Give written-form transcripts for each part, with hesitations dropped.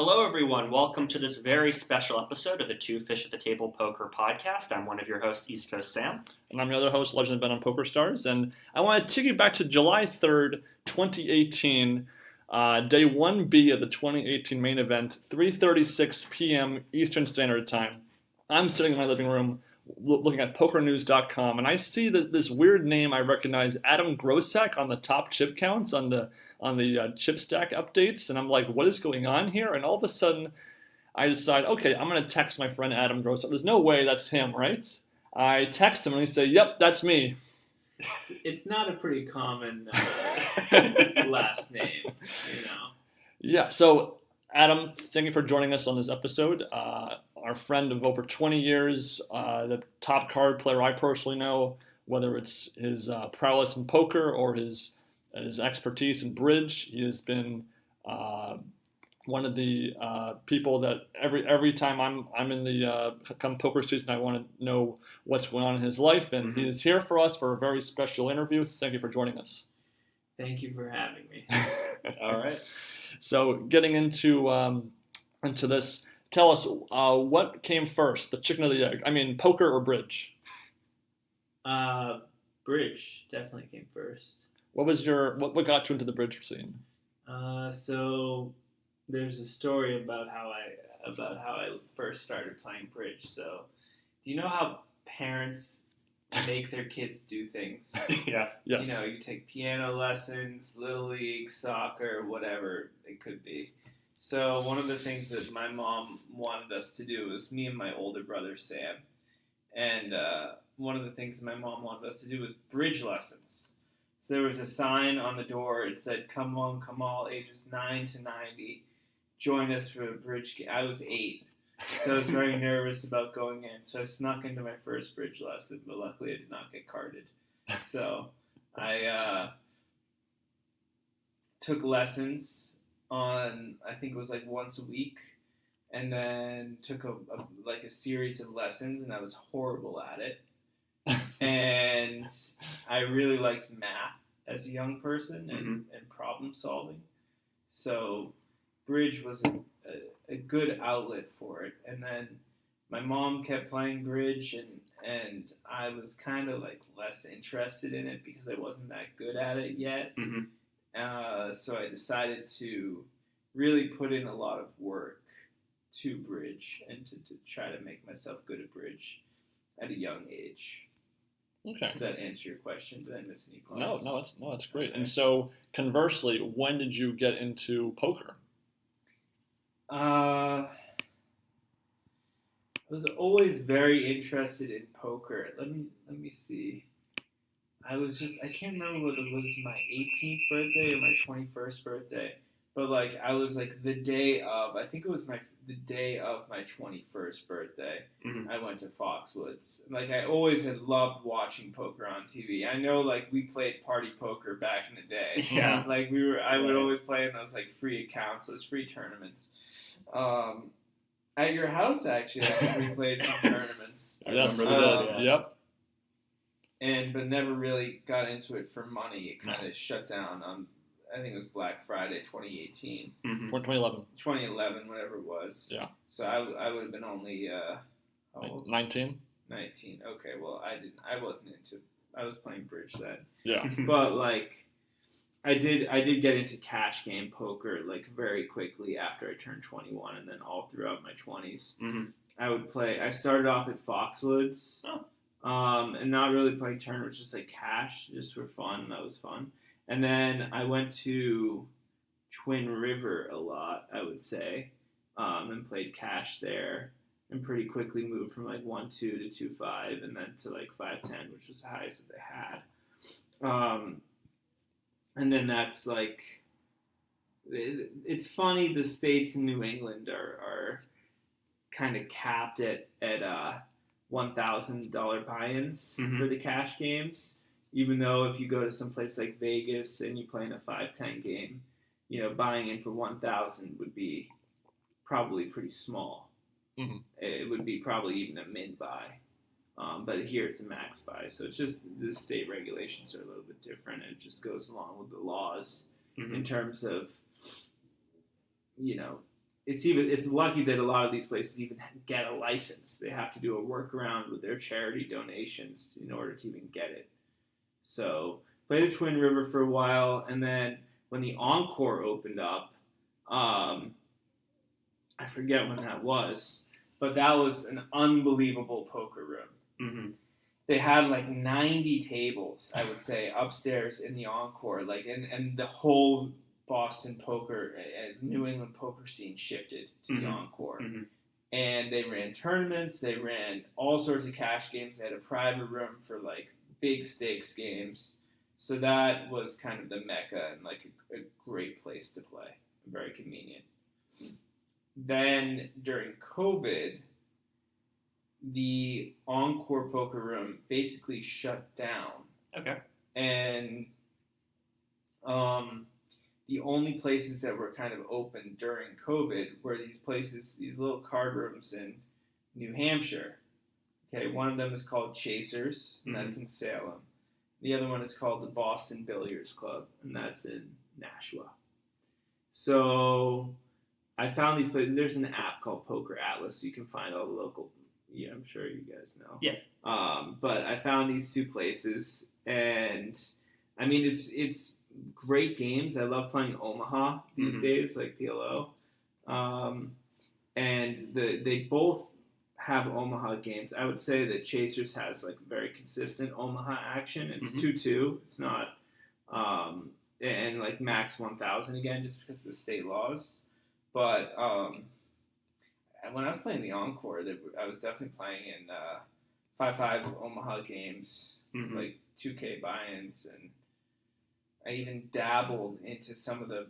Hello, everyone. Welcome to this very special episode of the Two Fish at the Table Poker Podcast. I'm one of your hosts, East Coast Sam. And I'm your other host, Legend of Ben on Poker Stars. And I want to take you back to July 3rd, 2018, day 1B of the 2018 main event, 3:36 p.m. Eastern Standard Time. I'm sitting in my living room looking at pokernews.com, and I see this weird name I recognize, Adam Grossack, on the top chip counts on the chip stack updates, and I'm like, what is going on here? And all of a sudden, I decide, okay, I'm going to text my friend Adam Grossack. There's no way that's him, right? I text him, and he say, yep, that's me. It's not a pretty common last name, you know. Yeah, so Adam, thank you for joining us on this episode. Our friend of over 20 years, the top card player I personally know, whether it's his prowess in poker or his expertise in bridge. He has been one of the people that every time I'm in the come poker season, I want to know what's going on in his life, and he is here for us for a very special interview. Thank you for joining us. Thank you for having me. All right. So getting into this, tell us what came first, the chicken or the egg? I mean, poker or bridge? Bridge definitely came first. What got you into the bridge scene? So there's a story about how I first started playing bridge. So do you know how parents make their kids do things? Yeah. Yes. You know, you take piano lessons, little league, soccer, whatever it could be. So one of the things that my mom wanted us to do was me and my older brother Sam, and one of the things that my mom wanted us to do was bridge lessons. So there was a sign on the door. It said, "Come on, come all, ages 9 to 90. Join us for a bridge game." I was 8, so I was very nervous about going in. So I snuck into my first bridge lesson, but luckily I did not get carded. So I took lessons on, I think it was like once a week, and then took a series of lessons, and I was horrible at it. And I really liked math as a young person and problem solving. So bridge was a good outlet for it. And then my mom kept playing bridge, and I was kind of like less interested in it because I wasn't that good at it yet. So I decided to really put in a lot of work to bridge and to try to make myself good at bridge at a young age. Okay. Does that answer your question? Did I miss any points? No, that's great. Okay. And so, conversely, when did you get into poker? I was always very interested in poker. Let me see. I can't remember whether it was my 18th birthday or my 21st birthday, but like I was like the day of my 21st birthday. I went to Foxwoods. Like I always had loved watching poker on TV. I know like we played party poker back in the day. Yeah. Like I would always play in those like free accounts, those free tournaments. At your house, actually, I think we played some tournaments. I Yes, remember those, yeah. Yep. But never really got into it for money. It kind of shut down on, I think it was Black Friday 2018. 2011. 2011, whatever it was. Yeah. So I would have been only 19. 19. Okay, well I was playing bridge then. Yeah. But like I did get into cash game poker like very quickly after I turned 21, and then all throughout my 20s. I would play. I started off at Foxwoods, and not really playing tournaments, just like cash, just for fun. That was fun. And then I went to Twin River a lot, I would say, and played cash there, and pretty quickly moved from like 1-2 to 2-5, and then to like 5-10, which was the highest that they had. And then that's like, it's funny, the states in New England are kind of capped at $1,000 buy-ins for the cash games, even though if you go to some place like Vegas and you play in a 5-10 game, you know, buying in for $1,000 would be probably pretty small. It would be probably even a mid buy. But here it's a max buy, so it's just the state regulations are a little bit different. It just goes along with the laws in terms of, you know, it's lucky that a lot of these places even get a license. They have to do a workaround with their charity donations in order to even get it. So played at Twin River for a while, and then when the Encore opened up, I forget when that was, but that was an unbelievable poker room. Mm-hmm. They had like 90 tables, I would say, upstairs in the Encore, like, and the whole Boston poker and New England poker scene shifted to the Encore. Mm-hmm. And they ran tournaments, they ran all sorts of cash games, they had a private room for like big stakes games. So that was kind of the mecca and like a great place to play, very convenient. Then during COVID, the Encore poker room basically shut down. Okay. And the only places that were kind of open during COVID were these places, these little card rooms in New Hampshire. Okay, one of them is called Chasers, and that's in Salem. The other one is called the Boston Billiards Club, and that's in Nashua. So I found these places. There's an app called Poker Atlas, so you can find all the local. Yeah, I'm sure you guys know. Yeah. But I found these two places, and I mean it's great games. I love playing Omaha these days, like PLO. And they both have Omaha games. I would say that Chasers has like very consistent Omaha action. It's 2-2. It's not and like max 1,000 again, just because of the state laws. But when I was playing the Encore, I was definitely playing in 5-5 Omaha games, like 2K buy-ins, and I even dabbled into some of the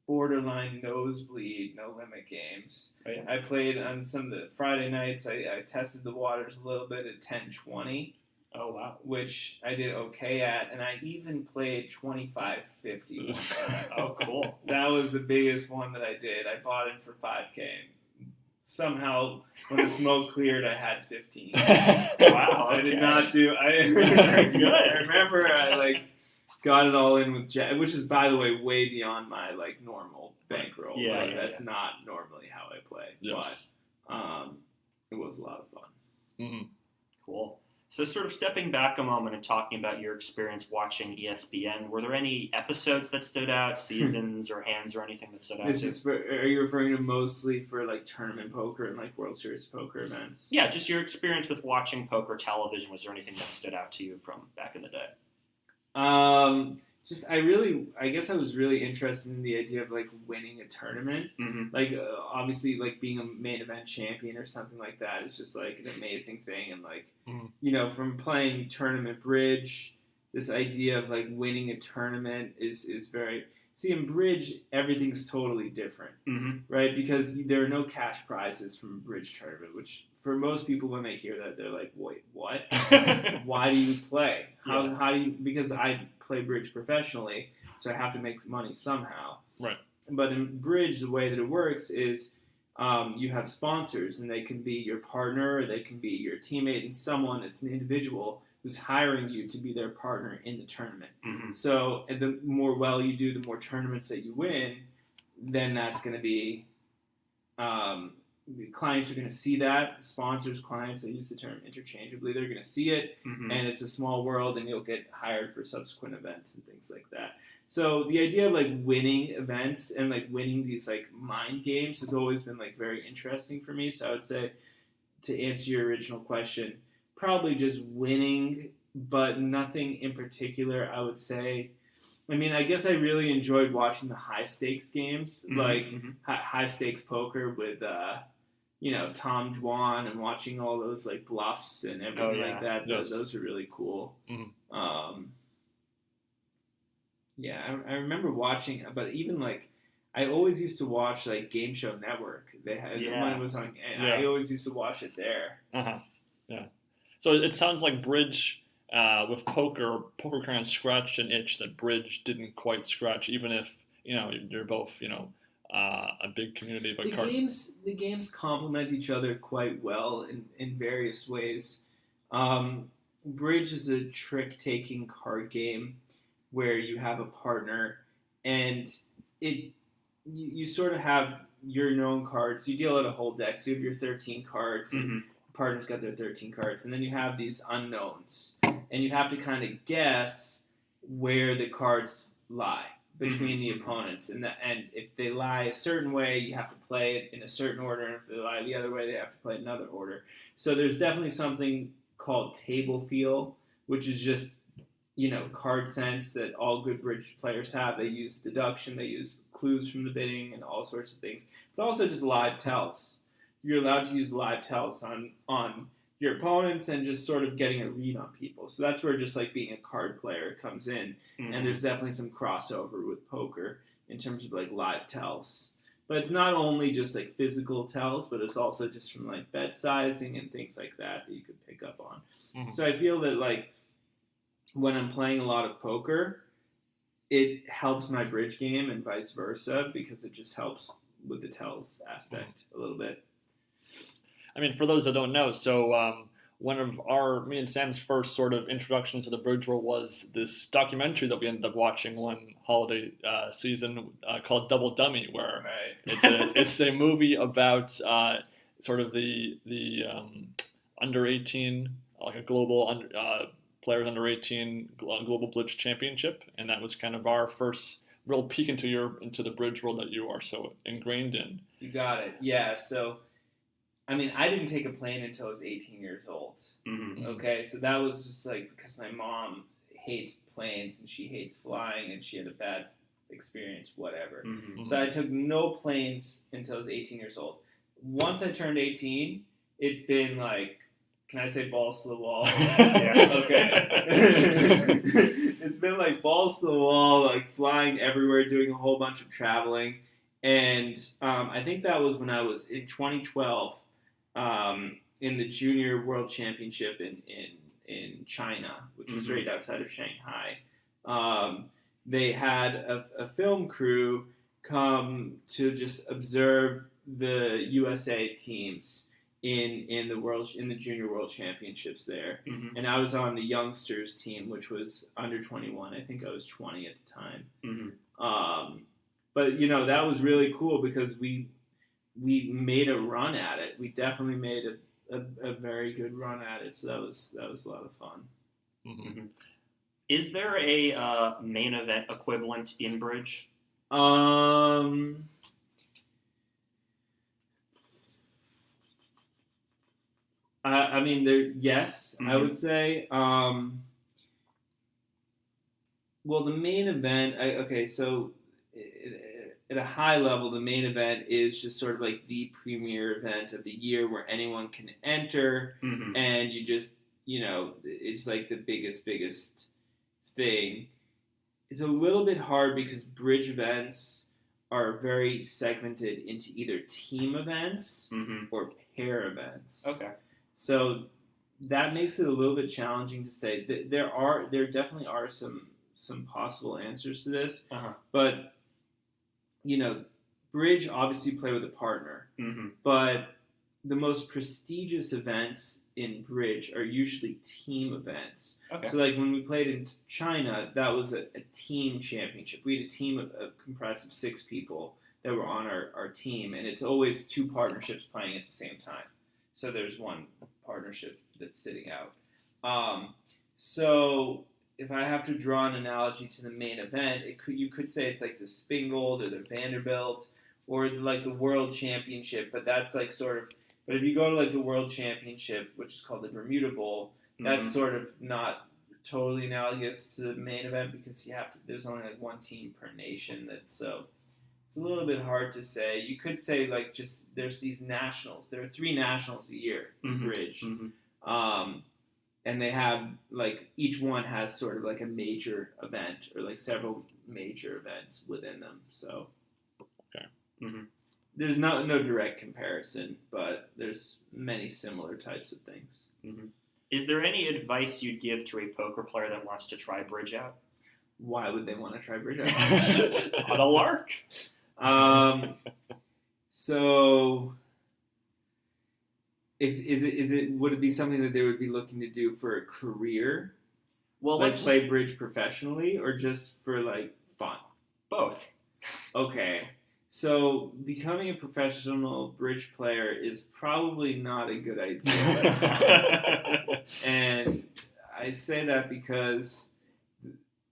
borderline nosebleed, no limit games. Oh, yeah. I played on some of the Friday nights. I tested the waters a little bit at 10-20. Oh, wow. Which I did okay at, and I even played 25-50. Oh, cool. That was the biggest one that I did. I bought it for $5K. Somehow, when the smoke cleared, I had 15. Wow. I did not do. Very good. I remember I got it all in with Jack, which is, by the way, way beyond my normal bankroll. Yeah, That's not normally how I play. Yes. But it was a lot of fun. Mm-hmm. Cool. So sort of stepping back a moment and talking about your experience watching ESPN, were there any episodes that stood out, seasons or hands or anything that stood out? Are you referring to mostly for tournament poker and World Series poker events? Yeah, just your experience with watching poker television. Was there anything that stood out to you from back in the day? I guess I was really interested in the idea of winning a tournament. Obviously being a main event champion or something like that is just an amazing thing. And from playing tournament bridge, this idea of winning a tournament is very, see, in bridge, everything's totally different, right? Because there are no cash prizes from a bridge tournament, which for most people, when they hear that, they're like, wait, what? Why do you play? How do you, because I play bridge professionally, so I have to make money somehow. Right. But in bridge, the way that it works is you have sponsors, and they can be your partner, or they can be your teammate, and someone, it's an individual who's hiring you to be their partner in the tournament. So the more well you do, the more tournaments that you win, then that's going to be clients are going to see that. Sponsors, clients, I use the term interchangeably, they're going to see it, and it's a small world, and you'll get hired for subsequent events and things like that. So the idea of winning events and winning these mind games has always been very interesting for me. So I would say, to answer your original question, probably just winning, but nothing in particular. I would say, I mean, I guess I really enjoyed watching the high stakes games, high stakes poker with Tom Dwan, and watching all those bluffs and everything like that. Yes. Those are really cool. I remember watching, but even I always used to watch Game Show Network. They had when it was on. I always used to watch it there. Yeah. So it sounds like bridge with poker kind of scratched an itch that bridge didn't quite scratch, even if you're both a big community of cards. The games complement each other quite well in various ways. Bridge is a trick-taking card game where you have a partner, and you sort of have your known cards. You deal out a whole deck, so you have your 13 cards, and Mm-hmm. partner's got their 13 cards, and then you have these unknowns, and you have to kind of guess where the cards lie between the opponents, and if they lie a certain way, you have to play it in a certain order, and if they lie the other way, they have to play it another order. So there's definitely something called table feel, which is just card sense that all good bridge players have. They use deduction, they use clues from the bidding, and all sorts of things, but also just live tells. You're allowed to use live tells on your opponents and just sort of getting a read on people. So that's where just like being a card player comes in. Mm-hmm. And there's definitely some crossover with poker in terms of like live tells. But it's not only just like physical tells, but it's also just from like bet sizing and things like that you could pick up on. Mm-hmm. So I feel that like when I'm playing a lot of poker, it helps my bridge game and vice versa because it just helps with the tells aspect a little bit. I mean, for those that don't know, so one of me and Sam's first sort of introduction to the bridge world was this documentary that we ended up watching one holiday season called Double Dummy, where it's a movie about sort of the under 18, like a global players under 18 global bridge championship, and that was kind of our first real peek into the bridge world that you are so ingrained in. You got it. Yeah. So, I mean, I didn't take a plane until I was 18 years old. Mm-hmm. Okay, so that was just like because my mom hates planes and she hates flying and she had a bad experience, whatever. Mm-hmm. So I took no planes until I was 18 years old. Once I turned 18, it's been like, can I say balls to the wall? Yes. Okay. It's been like balls to the wall, like flying everywhere, doing a whole bunch of traveling. And I think that was when I was in 2012 in the Junior World Championship in China, which was right outside of Shanghai. They had a film crew come to just observe the USA teams in the Junior World Championships there. Mm-hmm. And I was on the youngsters team, which was under 21. I think I was 20 at the time. Mm-hmm. But that was really cool because we made a run at it. We definitely made a very good run at it. So that was a lot of fun. Mm-hmm. Is there a main event equivalent in bridge? I mean, yes, Mm-hmm. I would say. Well, the main event. So at a high level, the main event is just sort of like the premier event of the year where anyone can enter, Mm-hmm. and you just it's like the biggest thing. It's a little bit hard because bridge events are very segmented into either team events Mm-hmm. or pair events. Okay. So that makes it a little bit challenging to say. There definitely are some possible answers to this, Uh-huh. but bridge obviously play with a partner, Mm-hmm. but the most prestigious events in bridge are usually team events. Okay. So like when we played in China, that was a team championship. We had a team comprised of 6 people that were on our team, and it's always 2 partnerships playing at the same time. So there's one partnership that's sitting out. So if I have to draw an analogy to the main event, you could say it's like the Spingold or the Vanderbilt or like the World Championship, but that's like sort of. But if you go to like the World Championship, which is called the Bermuda Bowl, that's Mm-hmm. sort of not totally analogous to the main event because there's only like 1 team per nation. So it's a little bit hard to say. You could say like just there's these nationals. There are 3 nationals a year in Mm-hmm. bridge. Mm-hmm. And they have like each one has sort of like a major event or like several major events within them. So Okay. Mm-hmm. There's no direct comparison, but there's many similar types of things. Mm-hmm. Is there any advice you'd give to a poker player that wants to try bridge out? Why would they want to try bridge? On a lark. So would it be something that they would be looking to do for a career? Well, Like let's play bridge professionally or just for like fun? both. Okay. So becoming a professional bridge player is probably not a good idea. And I say that because,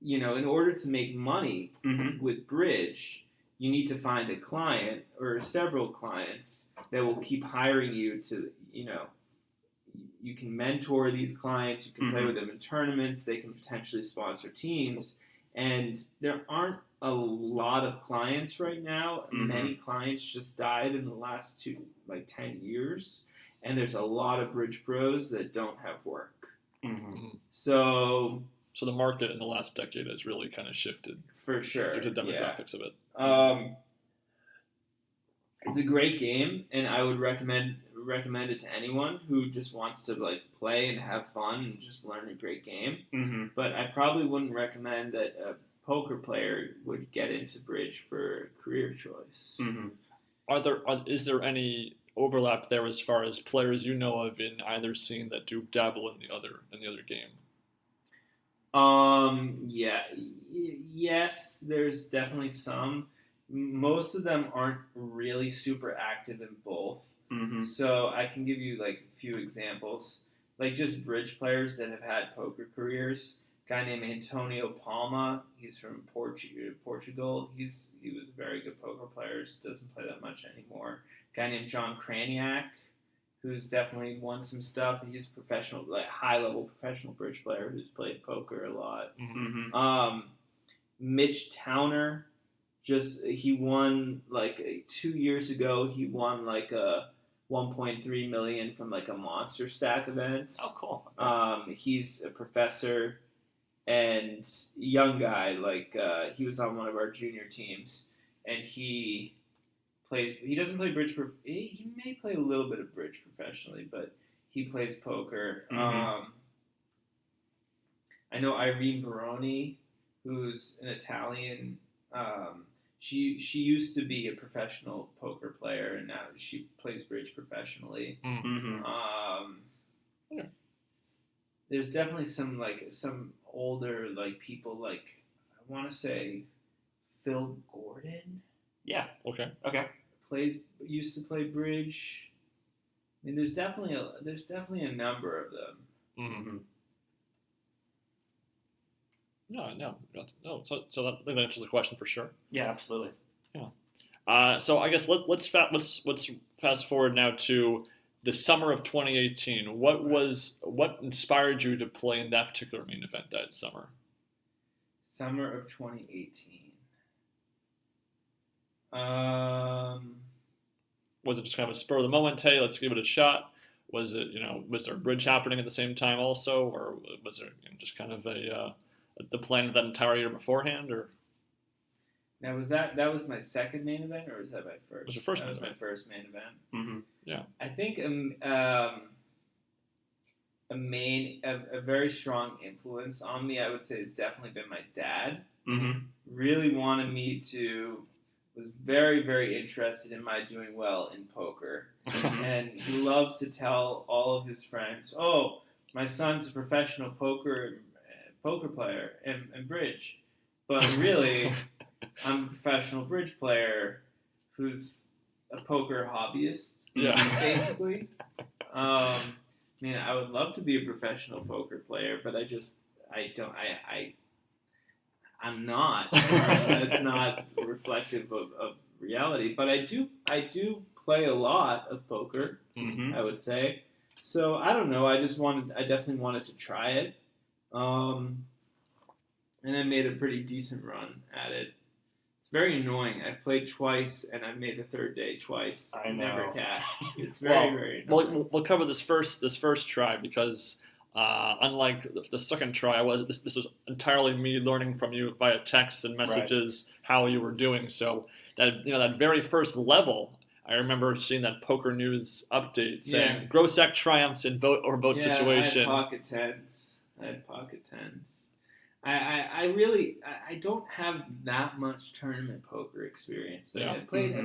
in order to make money with bridge, you need to find a client or several clients that will keep hiring you to, you can mentor these clients, you can play with them in tournaments, they can potentially sponsor teams. And there aren't a lot of clients right now. Many clients just died in the last 10 years. And there's a lot of bridge pros that don't have work. So the market in the last decade has really kind of shifted. For sure. Due to the demographics of it. It's a great game, and I would recommend it to anyone who just wants to play and have fun and just learn a great game. But I probably wouldn't recommend that a poker player would get into bridge for career choice. Is there any overlap there as far as players you know of in either scene that do dabble in the other game? Yes, there's definitely some. Most of them aren't really super active in both. So I can give you a few examples, just bridge players that have had poker careers. A guy named Antonio Palma, he's from Portugal. He was a very good poker player. Just doesn't play that much anymore. A guy named John Kraniak, who's definitely won some stuff. He's a professional, high-level professional bridge player who's played poker a lot. Mitch Towner, he won 2 years ago. He won a 1.3 million from a monster stack event. Oh, cool. Okay. He's a professor and young guy. He was on one of our junior teams, and he doesn't play bridge. He may play a little bit of bridge professionally, but he plays poker. I know Irene Baroni, who's an Italian. She used to be a professional poker player, and now she plays bridge professionally. There's definitely some older people I want to say Phil Gordon. Yeah. Okay. Used to play bridge. I mean, there's definitely a number of them. No. So that answers the question for sure. Yeah, absolutely. Yeah. So I guess let's fast forward now to the summer of 2018. What inspired you to play in that particular main event that summer? Summer of 2018. Was it just kind of a spur of the moment? Hey, let's give it a shot. Was it was there a bridge happening at the same time also, or was there just kind of the plan of that entire year beforehand, or? Now that was my second main event, or was that my first? It was your first. That main was event. my first main event. Yeah. I think a very strong influence on me, I would say, has definitely been my dad. Really wanted me to. Was very, very interested in my doing well in poker, and he loves to tell all of his friends, "Oh, my son's a professional poker player and bridge," but really, I'm a professional bridge player who's a poker hobbyist. Basically. I would love to be a professional poker player, but I'm not. It's not reflective of reality. But I do play a lot of poker, I would say. So I don't know. I definitely wanted to try it. And I made a pretty decent run at it. It's very annoying. I've played twice, and I've made the third day twice. I know. Never cashed. It's very annoying. We'll cover this first try because unlike the second try, this was entirely me learning from you via texts and messages how you were doing. So that very first level, I remember seeing that Poker News update saying Grossack triumphs in vote situation. I had pocket tens. I don't have that much tournament poker experience. I played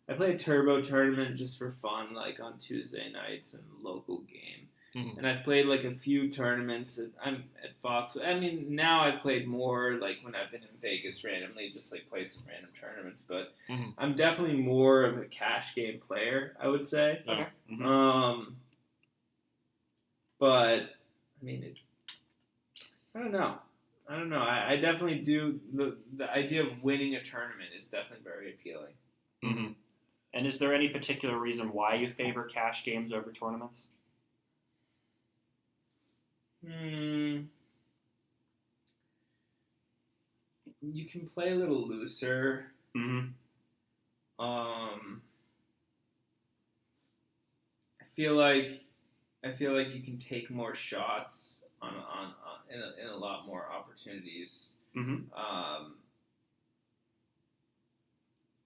a turbo tournament just for fun, on Tuesday nights in a local game. Mhm. And I've played like a few tournaments. I'm at Fox. I mean, now I've played more like when I've been in Vegas randomly, just like play some random tournaments. But Mhm. I'm definitely more of a cash game player, I would say. Yeah. Mhm. But I mean, I don't know. I definitely do. The idea of winning a tournament is definitely very appealing. Mm-hmm. And is there any particular reason why you favor cash games over tournaments? You can play a little looser. Mm-hmm. I feel like you can take more shots in a lot more opportunities. Mm-hmm.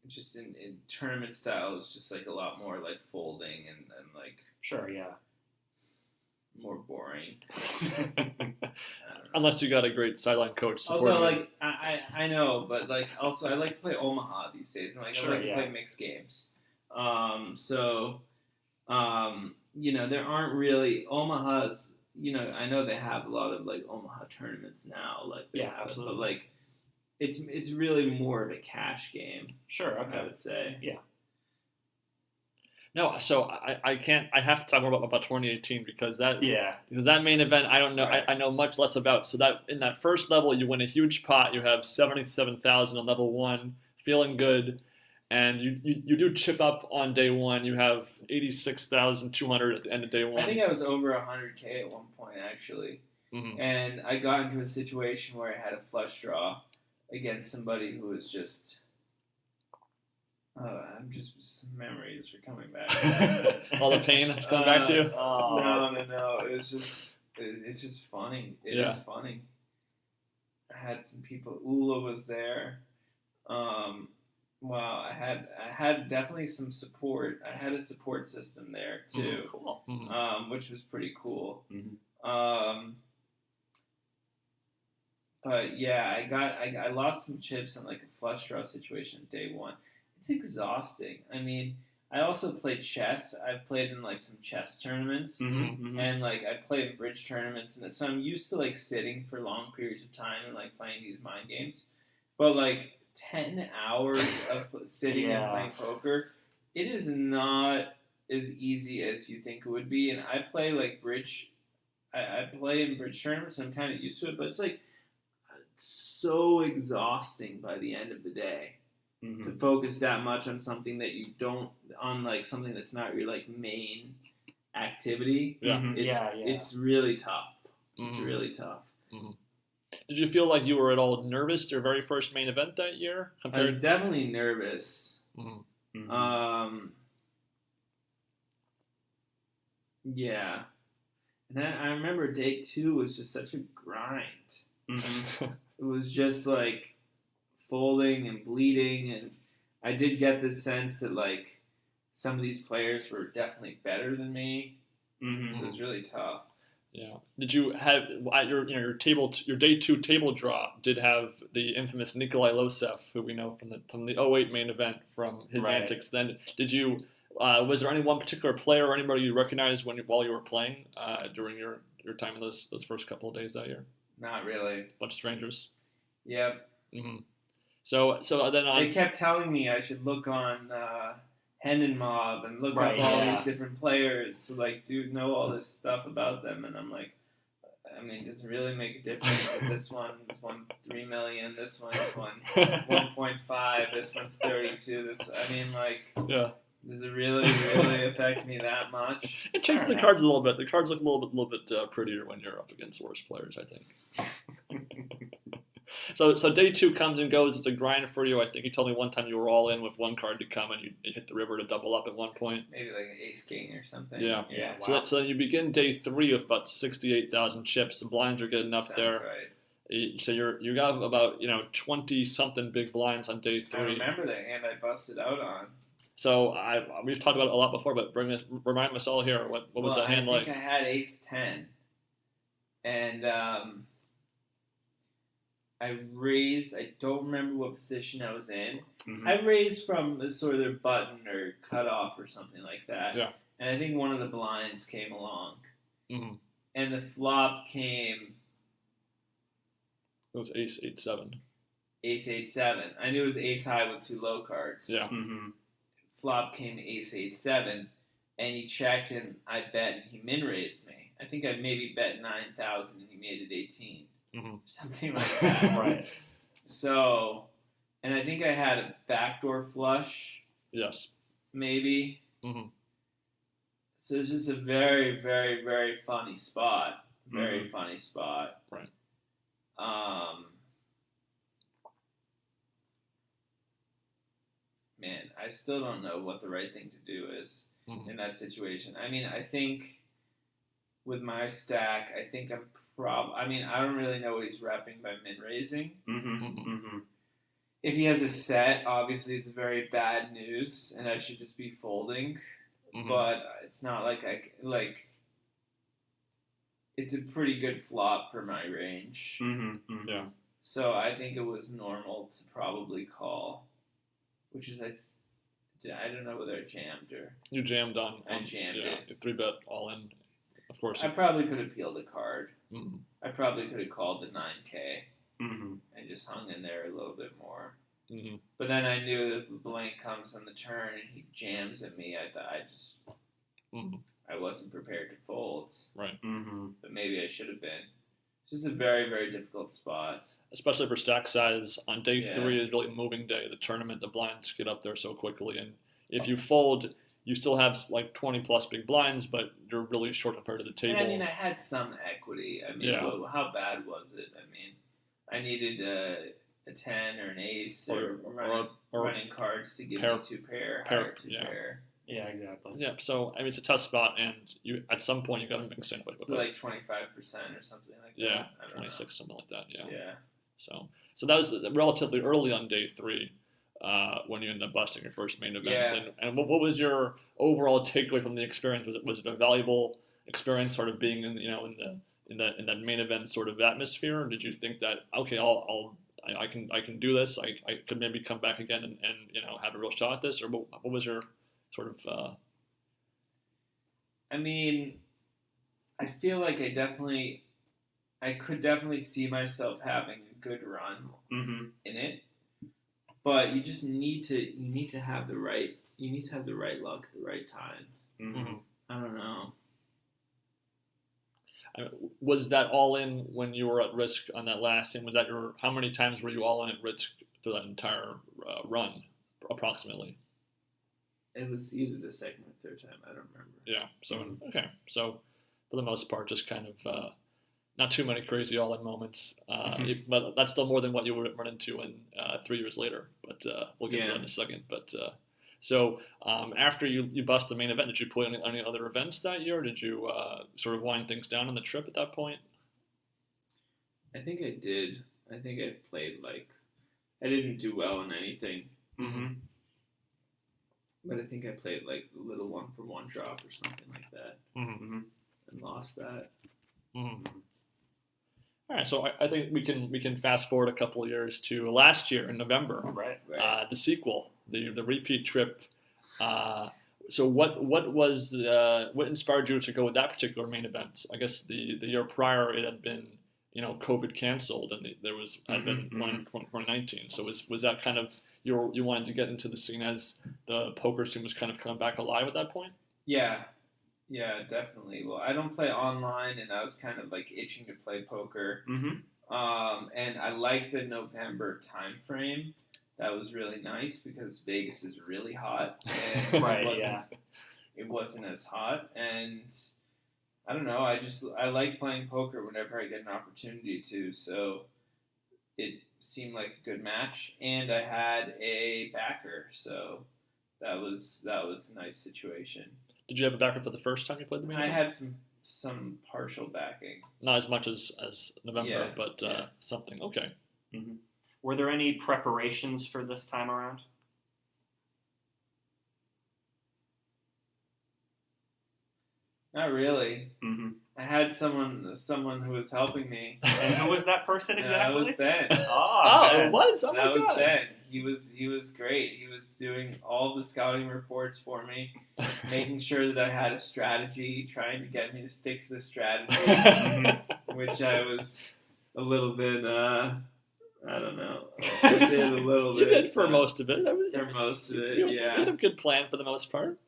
Just in tournament style, it's just like a lot more like folding and like Sure, yeah. more boring. Unless you got a great sideline coach supporting Also, you. like I know, but like also I like to play Omaha these days, and like Sure, I like to yeah. play mixed games. You know, there aren't really Omaha's. You know, I know they have a lot of like Omaha tournaments now, like they Yeah, have, absolutely. but like it's really more of a cash game. Sure, I okay. would say. No, so I can't. I have to talk about 2018 because that Yeah. main event I don't know. Right. I know much less about. So that in that first level you win a huge pot. You have 77,000 on level 1, feeling good, and you do chip up on day 1. You have 86,200 at the end of day 1. I think I was over 100K at one point actually, Mhm. and I got into a situation where I had a flush draw against somebody who was just. I'm just some memories are coming back. All the pain is coming back to you. No. It's just funny. It is funny. I had some people. Ula was there. Wow, I had definitely some support. I had a support system there too. Cool. Which was pretty cool. Mm-hmm. But yeah, I lost some chips in like a flush draw situation day 1. It's exhausting. I mean, I also play chess. I've played in like some chess tournaments, and like I play in bridge tournaments, and so I'm used to like sitting for long periods of time and like playing these mind games. But like 10 hours of sitting and playing poker, it is not as easy as you think it would be. And I play like bridge. I play in bridge tournaments, and I'm kind of used to it, but it's like so exhausting by the end of the day. To focus that much on something that you don't, on like something that's not your like main activity. It's really tough. It's really tough. Did you feel like you were at all nervous your very first main event that year? I was definitely nervous. Yeah, and I remember day 2 was just such a grind. It was just like folding and bleeding, and I did get the sense that like some of these players were definitely better than me, so it was really tough. Yeah. Did you have at your your day 2 table draw? Did have the infamous Nikolai Losev, who we know from the 08 main event from his antics? Then did you? Was there any one particular player or anybody you recognized while you were playing during your time in those first couple of days that year? Not really. Bunch of strangers. Yep. So then they kept telling me I should look on Hendon Mob and look up all these different players to like know all this stuff about them, and I'm like, I mean, does it really make a difference that this one won 3 million, this one's won 1.5, this one's 32, I mean, like, does it really affect me that much? It changes the cards a little bit. The cards look a little bit prettier when you're up against worse players, I think. So day 2 comes and goes. It's a grind for you. I think you told me one time you were all in with one card to come, and you hit the river to double up at one point. Maybe like an ace king or something. Yeah. Wow. So then you begin day 3 with about 68,000 chips. The blinds are getting up Sounds there. Right. So you got about 20 something big blinds on day 3. I remember that hand I busted out on. So we've talked about it a lot before, but remind us all here. What was that hand like? I think I had ace 10, and I raised. I don't remember what position I was in. I raised from a sort of button or cut off or something like that. Yeah. And I think one of the blinds came along, Mm-hmm. and the flop came It was ace 8-7. ace 8-7. I knew it was ace high with 2 low cards. Yeah. Mm-hmm. Flop came ace 8-7, and he checked, and I bet, and he min raised me. I think I maybe bet 9,000, and he made it 18, something like that. Right. So, and I think I had a backdoor flush. Yes. Maybe. Mm-hmm. So it's just a very, very, very funny spot. Very funny spot. Right. Man, I still don't know what the right thing to do is in that situation. I mean, I think with my stack, I think I don't really know what he's repping by min raising. If he has a set, obviously it's very bad news, and I should just be folding. But it's not like it's a pretty good flop for my range. Yeah. So I think it was normal to probably call, which is I don't know whether I jammed or You jammed on. I jammed it. You 3-bet all in, of course. I probably could have peeled a card. Mm-hmm. I probably could have called the 9K Mm-hmm. and just hung in there a little bit more. Mm-hmm. But then I knew that if the blank comes on the turn and he jams at me, I wasn't prepared to fold. Right. But maybe I should have been. It's just a very, very difficult spot. Especially for stack size, on day 3 is really moving day. The tournament, the blinds get up there so quickly, and if you fold, you still have like 20 plus big blinds, but you're really short compared to the table. And I mean, I had some equity. I mean, how bad was it? I mean, I needed a 10 or an ace or running cards to give me 2 pair, higher 2 pair. Yeah, exactly. Yeah, so I mean, it's a tough spot, and you at some point you got to mix in with So like 25% or something like that. Yeah, I don't 26, know. something like that. Yeah. Yeah. So that was relatively early on day 3 when you ended up busting your first main event. Yeah. And what was your overall takeaway from the experience? Was it a valuable experience, sort of being in that main event sort of atmosphere, or did you think that okay, I can do this, I could maybe come back again and have a real shot at this, or what was your sort of? I mean, I feel like I could definitely see myself having a good run in it, but you just need to have the right luck at the right time. I don't know. Was that all in when you were at risk on that last thing? Was that how many times were you all in at risk through that entire run, approximately? It was either the second or third time. I don't remember. Yeah. So okay. So for the most part, just kind of not too many crazy all-in moments. But that's still more than what you would run into in 3 years later. But we'll get to that in a second. But so after you bust the main event, did you play any other events that year? Or did you sort of wind things down on the trip at that point? I think I did. I think I played I didn't do well in anything. But I think I played the little 1-for-1 drop or something like that, and lost that. All right, so I think we can fast forward a couple of years to last year in November. Right. The sequel, the repeat trip. So what was what inspired you to go with that particular main event? I guess the year prior it had been COVID canceled, and there had been one in 2019. So was that kind of you wanted to get into the scene as the poker scene was kind of coming back alive at that point? Yeah, definitely. Well, I don't play online, and I was kind of itching to play poker. And I like the November time frame. That was really nice because Vegas is really hot. And it wasn't as hot, and I don't know. I like playing poker whenever I get an opportunity to. So it seemed like a good match, and I had a backer, so that was a nice situation. Did you have a backer for the first time you played the main event? I had some partial backing. Not as much as November, but something. Okay. Were there any preparations for this time around? Not really. I had someone who was helping me. And who was that person exactly? That was Ben. Oh, it was? Oh, my God. That was Ben. he was great. He was doing all the scouting reports for me, making sure that I had a strategy, trying to get me to stick to the strategy, which I was a little bit, I don't know. I did a little bit. You did for most of it. For most of it, you yeah. had a good plan for the most part.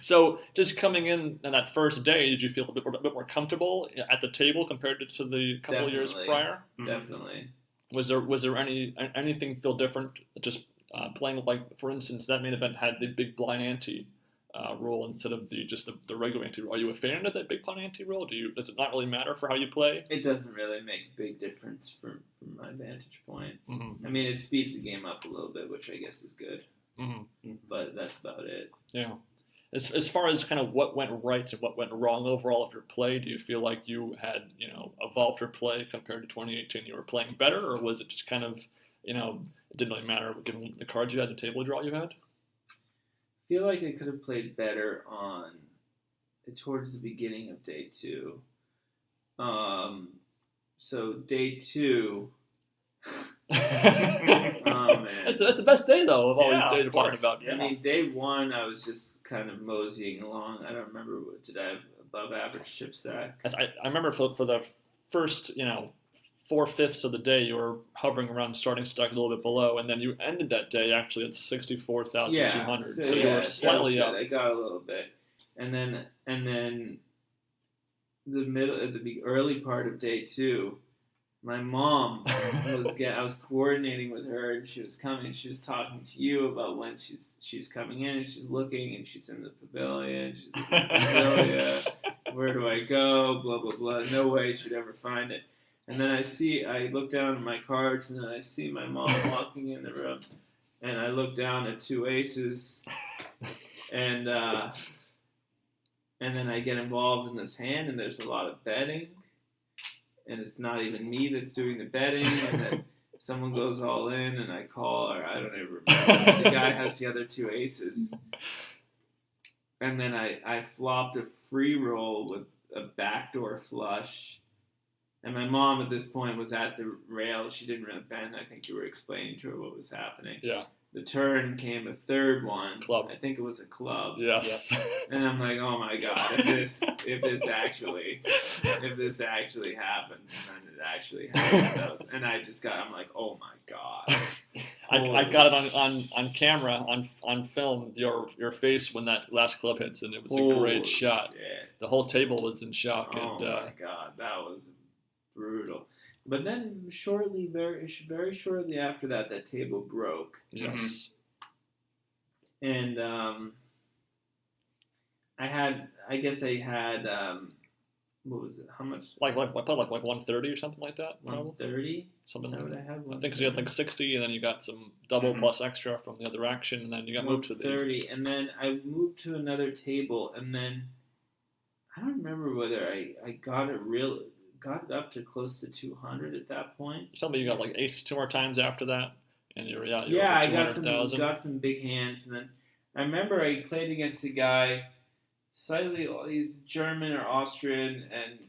So, just coming in on that first day, did you feel a bit more comfortable at the table compared to the couple of years prior? Definitely. Was there anything feel different? Just playing with, like, for instance, that main event had the big blind ante rule instead of the regular ante rule. Are you a fan of that big blind ante rule? Does it not really matter for how you play? It doesn't really make a big difference from my vantage point. Mm-hmm. I mean, it speeds the game up a little bit, which I guess is good. Mm-hmm. But that's about it. Yeah. As far as kind of what went right and what went wrong overall of your play, do you feel like you had, evolved your play compared to 2018? You were playing better, or was it just kind of, it didn't really matter given the cards you had, the table draw you had? I feel like I could have played better towards the beginning of day 2. So day 2. Oh man, that's the best day though of all these days we're talking about. Yeah. I mean, day 1 I was just kind of moseying along. I don't remember did I have above average chip stack. I remember for the first 4/5 of the day you were hovering around starting stack a little bit below, and then you ended that day actually at 64,200. So you were slightly up. I got a little bit, and then the early part of day 2. My mom I was coordinating with her, and she was coming. She was talking to you about when she's coming in, and she's looking, and she's in the pavilion. She's in the pavilion. Where do I go? Blah blah blah. No way she'd ever find it. And then I look down at my cards, and then I see my mom walking in the room, and I look down at 2 aces, and then I get involved in this hand, and there's a lot of betting. And it's not even me that's doing the betting, and then someone goes all in, and I call, or I don't ever remember. The guy has the other 2 aces. And then I flopped a free roll with a backdoor flush. And my mom at this point was at the rail. She didn't really bend. I think you were explaining to her what was happening. Yeah. The turn came a third one. Club. I think it was a club. Yes. Yep. And I'm like, oh my god, if this actually happens, and it actually happens, and I'm like, oh my god. I got it on camera, on film, your face when that last club hits, and it was a great shot. Shit. The whole table was in shock. Oh my god, that was brutal. But then very shortly after that table broke. Yes. And I had what was it? How much? Like 130 or something like that. 130. Something like that. I had. I think you had like 60, and then you got some double plus extra from the other action, and then you got moved to the 30, and then I moved to another table, and then I don't remember whether I got it up to close to 200 at that point. You told me you got like ace 2 more times after that, and you're I got some big hands, and then I remember I played against a guy, he's German or Austrian and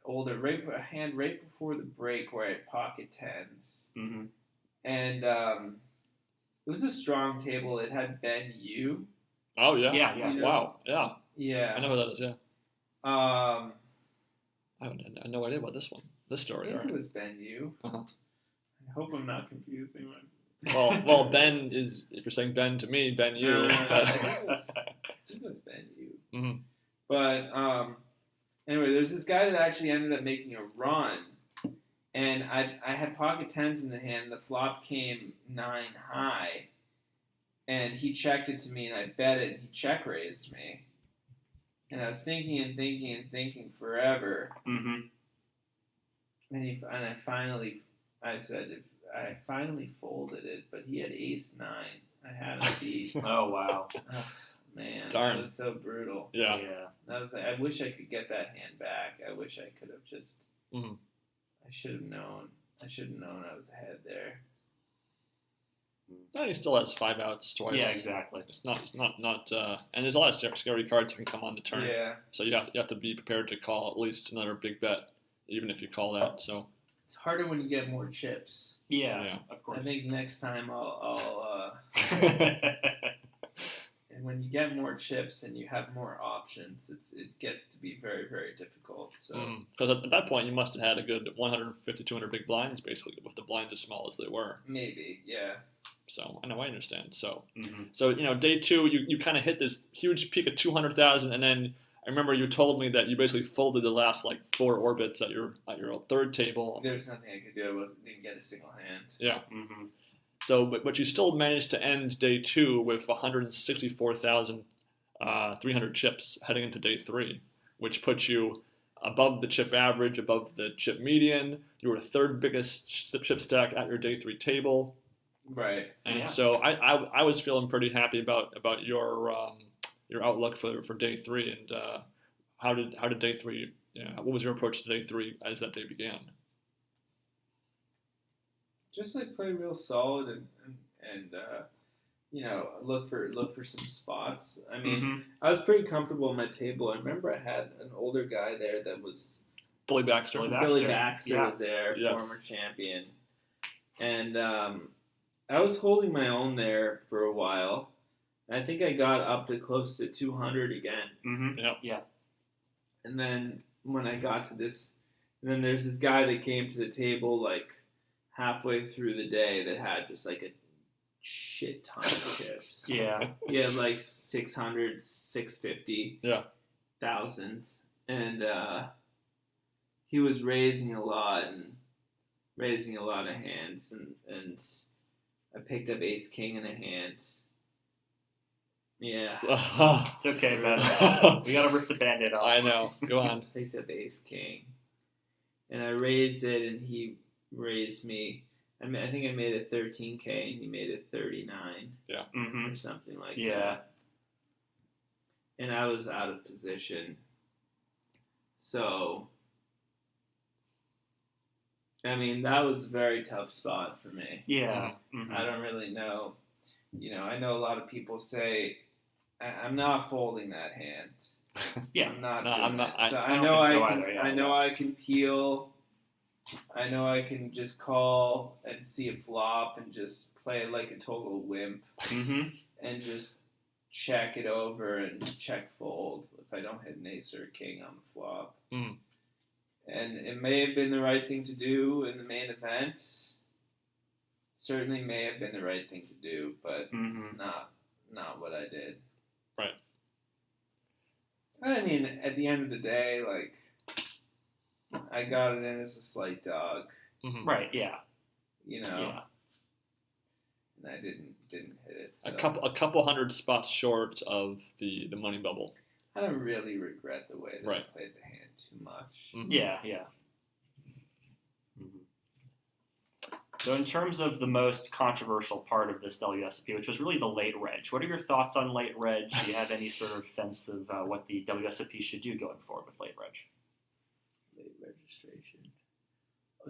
older, right before the break where I had pocket 10s, and it was a strong table. It had Ben Yu. Oh yeah, yeah. Wow, yeah. Yeah, I know who that is. Yeah. I have no idea about this story. I think it was Ben Yu. I hope I'm not confusing one. Well, Ben is, if you're saying Ben to me, Ben Yu. I think it was Ben Yu. Mm-hmm. But anyway, there's this guy that actually ended up making a run, and I had pocket 10s in the hand. The flop came 9 high, and he checked it to me, and I bet it, and he check raised me. And I was thinking forever. Mm-hmm. And I finally folded it, but he had ace 9. I had a beat. Oh wow. Oh, man, darn. That was so brutal. Yeah. That was I wish I could get that hand back. I wish I could have just. Mm-hmm. I should have known. I was ahead there. No, he still has 5 outs twice. Yeah, exactly. It's not, and there's a lot of scary cards that can come on the turn. Yeah. So you have to be prepared to call at least another big bet, even if you call that. So It's harder when you get more chips. Yeah, of course. I think next time I'll and when you get more chips and you have more options, it gets to be very, very difficult. So Because at that point, you must have had a good 150, 200 big blinds, basically, with the blinds as small as they were. maybe, yeah. So I know, I understand. So, Mhm. so day two, you kind of hit this huge peak of 200,000, and then I remember you told me that you basically folded the last 4 orbits at your third table. There's nothing I could do. Didn't get a single hand. Yeah. Mhm. So, but you still managed to end day 2 with 164,300 chips heading into day 3, which puts you above the chip average, above the chip median. You were the third biggest chip stack at your day 3 table, Right. and Yeah. so I was feeling pretty happy about your outlook for day 3. And how did day 3? What was your approach to day 3 as that day began? Just play real solid and look for some spots. I mean, Mhm. I was pretty comfortable at my table. I remember I had an older guy there that was Billy Baxter. Billy Baxter yeah. was there, Yes. former champion, and I was holding my own there for a while. I think I got up to close to 200 again, Mhm. Yep. Yeah. and then when I got to this, and then there's this guy that came to the table halfway through the day that had just a shit ton of chips. Yeah. He had 600, 650, Yeah. thousands, and he was raising a lot of hands, and I picked up ace king in a hand. Yeah, It's okay, man. We gotta rip the band-aid off. I know. Go on. picked up ace king, and I raised it, and he raised me. I think I made it 13K, and he made it 39 Mhm. or something like Yeah. that. And I was out of position. So, I mean, that was a very tough spot for me. Yeah. Mhm. I don't really know. I know a lot of people say, I'm not folding that hand. Yeah. I'm not No, doing I'm not- it. So I I don't know think so I can. either, yeah, I know I can peel. I know I can just call and see a flop and just play it like a total wimp Mhm. and just check it over and check fold if I don't hit an ace or a king on the flop. Mm. And it may have been the right thing to do in the main event. Certainly may have been the right thing to do, but it's not what I did. Right. I mean, at the end of the day, I got it in as a slight dog, Mhm. Right. Yeah. and I didn't hit it. So. A couple hundred spots short of the money bubble. I don't really regret the way that Right. I played the hand too much. Mhm. Yeah. Mhm. So, in terms of the most controversial part of this WSOP, which was really the late reg, what are your thoughts on late reg? Do you have any sort of sense of what the WSOP should do going forward with late reg? Late registration.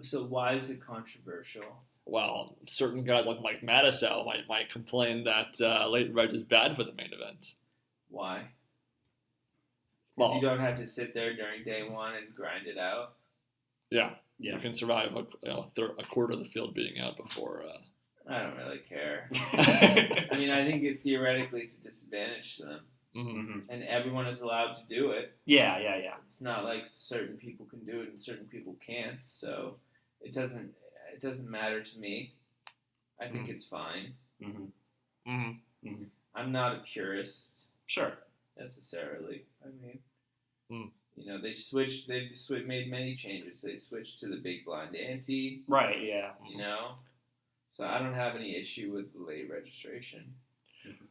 So why is it controversial? Well, certain guys like Mike Mattisau might complain that late reg is bad for the main event. Why? Well, You don't have to sit there during day one and grind it out. yeah, Yeah. you can survive a quarter of the field being out before. I don't really care. I mean, I think theoretically it's a disadvantage to them, Mhm. and everyone is allowed to do it. Yeah. It's not like certain people can do it and certain people can't. So it doesn't matter to me. I think it's fine. Mhm. Mhm. I'm not a purist Sure. necessarily. I mean, Mm. They've made many changes. They switched to the big blind ante. Right. Yeah. So I don't have any issue with the late registration.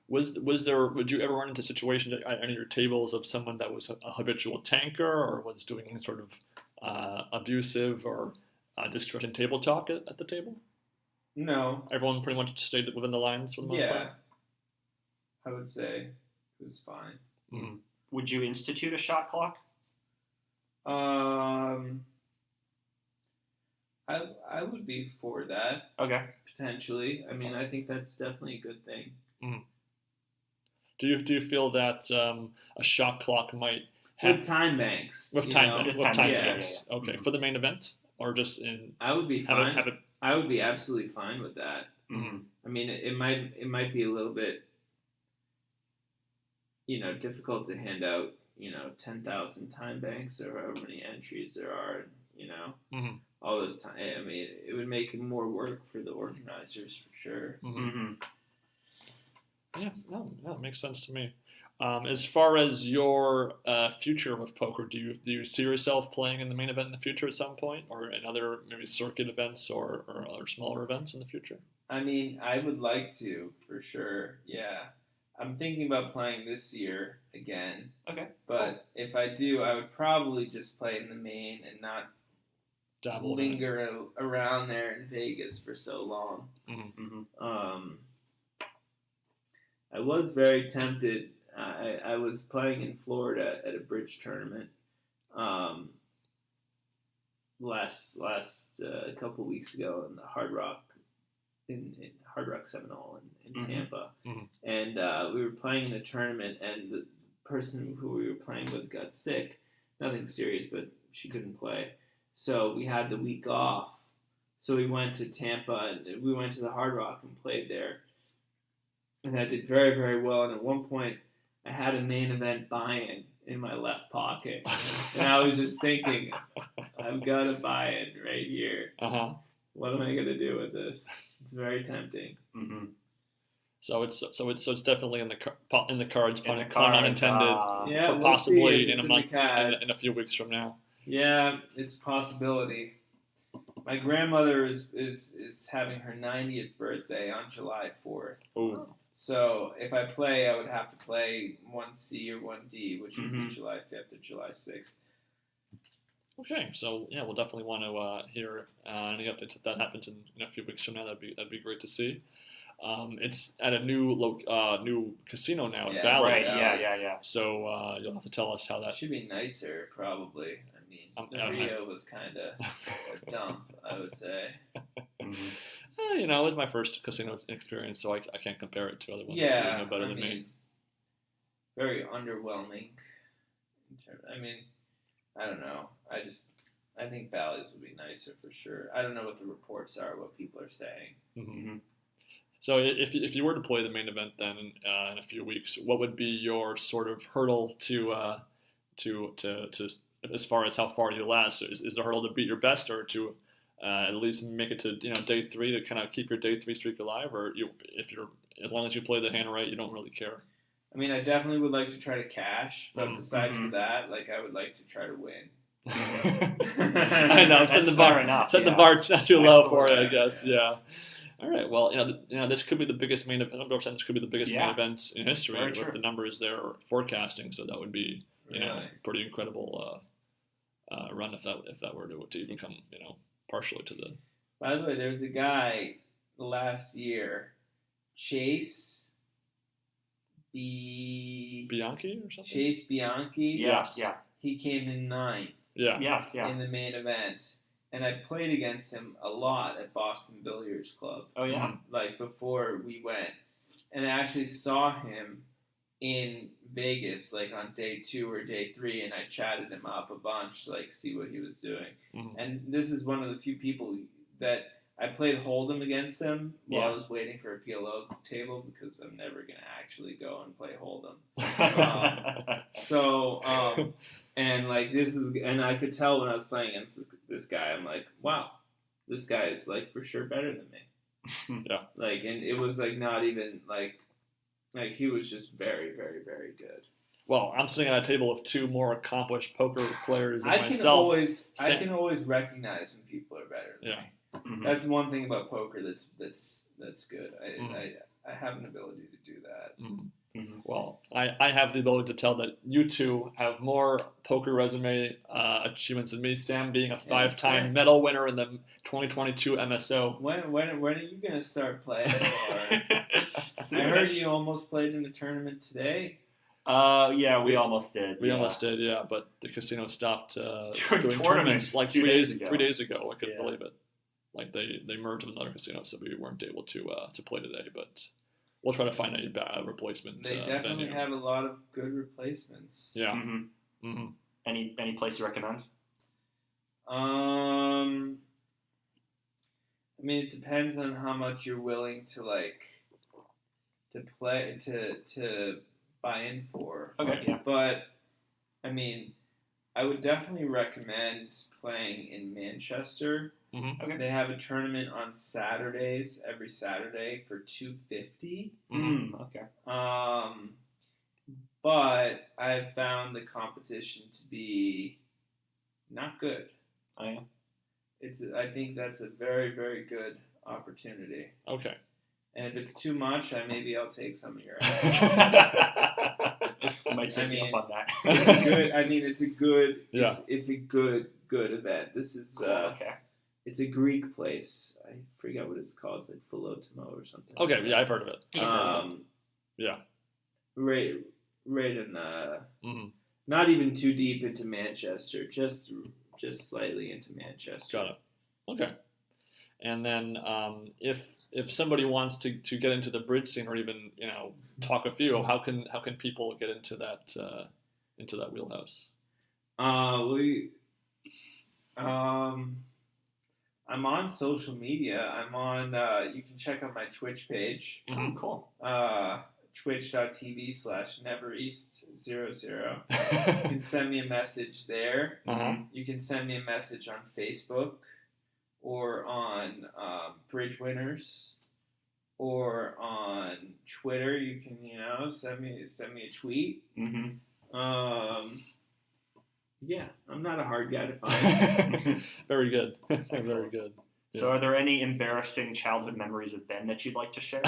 Would you ever run into situations at any of your tables of someone that was a habitual tanker or was doing any sort of abusive or distressing table talk at the table? No. Everyone pretty much stayed within the lines for the most part? I would say it was fine. Mm. Would you institute a shot clock? I would be for that, Okay. potentially. I mean, I think that's definitely a good thing. Mm. Do you feel that a shot clock might have With time banks. with time banks? With time banks, Okay, for the main event. or just in I would be have fine. have it. I would be absolutely fine with that. Mm-hmm. I mean, it might be a little bit, difficult to hand out, 10,000 time banks or however many entries there are, Mm-hmm. all those time. I mean, it would make more work for the organizers for sure. Mm-hmm. Mm-hmm. Yeah, no, that makes sense to me. As far as your future with poker, do you see yourself playing in the main event in the future at some point, or in other maybe circuit events or other smaller events in the future? I mean, I would like to for sure. Yeah, I'm thinking about playing this year again. Okay. But if I do, I would probably just play in the main and not Dabble in it. linger around there in Vegas for so long. Mm-hmm. I was very tempted. I was playing in Florida at a bridge tournament last a couple weeks ago in the Hard Rock in Hard Rock Seminole in Mm-hmm. Tampa, Mm-hmm. and we were playing in a tournament, and the person who we were playing with got sick. Nothing serious, but she couldn't play. So we had the week off. So we went to Tampa, and we went to the Hard Rock and played there. And I did very, very well. And at one point, I had a main event buy-in in my left pocket. And I was just thinking, I've got a buy-in right here. Uh-huh. What am I going to do with this? It's very tempting. Mm-hmm. So it's definitely in the cards, In the pun cards, unintended, Yeah, for we'll possibly see if in it's a in month, the cards. in a few weeks from now. Yeah, it's a possibility. My grandmother is having her 90th birthday on July 4th. Ooh. So if I play, I would have to play 1C or 1D, which would Mhm. be July 5th or July 6th. Okay, so yeah, we'll definitely want to hear any updates if that happens in a few weeks from now. That'd be great to see. It's at a new casino now in Yeah, Dallas. Right. Dallas. Yeah. So you'll have to tell us how It that. should be nicer, probably. I mean, the Rio was kind of a dump, I would say. Mm-hmm. It was my first casino experience, so I can't compare it to other ones. So you Yeah, know better I than me. mean, very underwhelming. I mean, I don't know. I think Bally's would be nicer for sure. I don't know what the reports are, what people are saying. Mm-hmm. So if you were to play the main event then in a few weeks, what would be your sort of hurdle to as far as how far you last? So is the hurdle to beat your best, or to at least make it to day 3 to kind of keep your day 3 streak alive, or as long as you play the hand right, you don't really care? I mean, I definitely would like to try to cash, but besides Mhm. for that, I would like to try to win. I know. I'm That's setting the fair bar. enough, Setting yeah. the bar not too low for it, I Excellent, guess. yeah. Yeah. All right. Well, this could be the biggest main event. This could be the biggest main Yeah. event in history Very with true. the numbers they're forecasting. So that would be Really. pretty incredible run if that were to even come partially to the. By the way, there was a guy last year, Chase Bianchi or something. Chase Bianchi. Yes. Yeah. He came in 9th Yeah. Yes. Yeah. in the main event, and I played against him a lot at Boston Billiards Club. Oh yeah. Before we went, and I actually saw him in Vegas on day 2 or day 3, and I chatted him up a bunch see what he was doing. Mhm. And this is one of the few people that I played Hold'em against him while Yeah. I was waiting for a PLO table, because I'm never gonna actually go and play Hold'em. So and I could tell when I was playing against this guy, I'm like, wow, this guy is for sure better than me. Yeah. And it was not even he was just very, very, very good. Well, I'm sitting at a table of 2 more accomplished poker players than I myself. can always recognize when people are better than Yeah. me. Mhm. That's one thing about poker that's good. Mhm. I have an ability to do that. Mhm. Well, I have the ability to tell that you two have more poker resume achievements than me. Sam being a 5-time Sam. medal winner in the 2022 MSO. When are you gonna start playing more? I heard you almost played in a tournament today. Yeah, we almost did. We yeah. almost did, yeah, but the casino stopped doing Tournaments tournaments 2 days ago. 3 days ago. I couldn't Yeah. believe it. They merged with another casino, so we weren't able to play today. But we'll try to find a replacement. They definitely venue. have a lot of good replacements. Yeah. Mhm. Mm-hmm. Any place you recommend? I mean, it depends on how much you're willing to to buy in for. Okay, yeah. But I mean, I would definitely recommend playing in Manchester. Mm-hmm. Okay. They have a tournament on Saturdays, every Saturday for $250. Okay. But I've found the competition to be not good. Oh, yeah. I think that's a very, very good opportunity. Okay. And if it's too much, maybe I'll take some of your I might take you up on that. It's good. I mean, it's a good. Yeah. It's a good event. This is Cool, okay. It's a Greek place. I forget what it's called. It's like Philotimo or something. Okay, yeah, I've heard of it. Yeah. Right in Mm-hmm. not even too deep into Manchester, just slightly into Manchester. Got it. Okay. And then if somebody wants to get into the bridge scene or even talk with you, how can people get into that wheelhouse? I'm on social media. I'm on. You can check out my Twitch page. Mm-hmm. Cool. Twitch.tv/NeverEast00. You can send me a message there. Uh-huh. You can send me a message on Facebook or on Bridge Winners or on Twitter. You can send me a tweet. Mm-hmm. Yeah, I'm not a hard guy to find. Very good. Very Excellent. good. Yeah. So are there any embarrassing childhood memories of Ben that you'd like to share?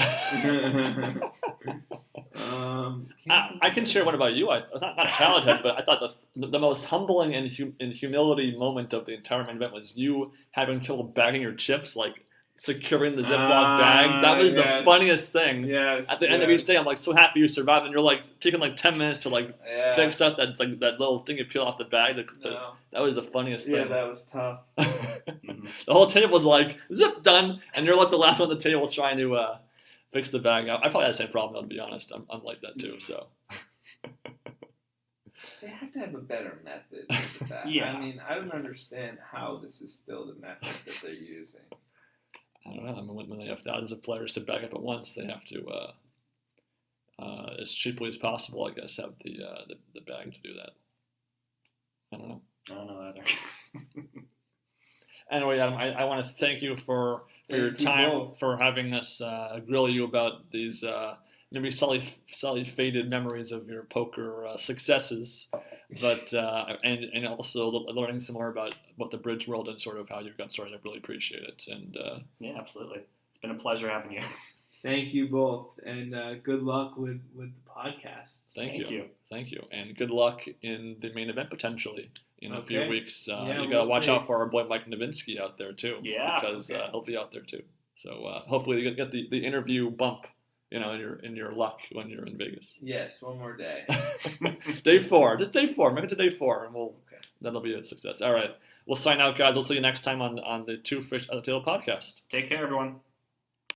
I can share one about you. Not childhood, but I thought the most humbling and humility moment of the entire main event was you having trouble bagging your chips, like securing the Ziploc bag. That was the funniest thing. Yes. At the end of each day, I'm like so happy you survived, and you're like taking like 10 minutes to like fix out that little thing you peel off the bag. That was the funniest thing. Yeah, that was tough. The whole table was like zip done, and you're like the last one at the table trying to fix the bag. I probably had the same problem, to be honest. I'm like that too. So they have to have a better method for that. Yeah. I mean, I don't understand how this is still the method that they're using. I don't know. I mean, when they have thousands of players to back up at once, they have to, as cheaply as possible, I guess, have the bag to do that. I don't know. I don't know either. Anyway, Adam, I want to thank you for your time, for having us grill you about these maybe slightly faded memories of your poker successes, but and also learning some more about the bridge world and sort of how you got started. I really appreciate it. And yeah, absolutely. It's been a pleasure having you. Thank you both, and good luck with the podcast. Thank you, and good luck in the main event potentially in a few weeks. You gotta watch out for our boy Mike Nowitzki out there too. Yeah, because he'll be out there too. So hopefully you get the interview bump. In your luck when you're in Vegas. Yes, one more day. Day 4, just day 4. Make it to day 4, and that'll be a success. All right, we'll sign out, guys. We'll see you next time on the Two Fish at the Table podcast. Take care, everyone.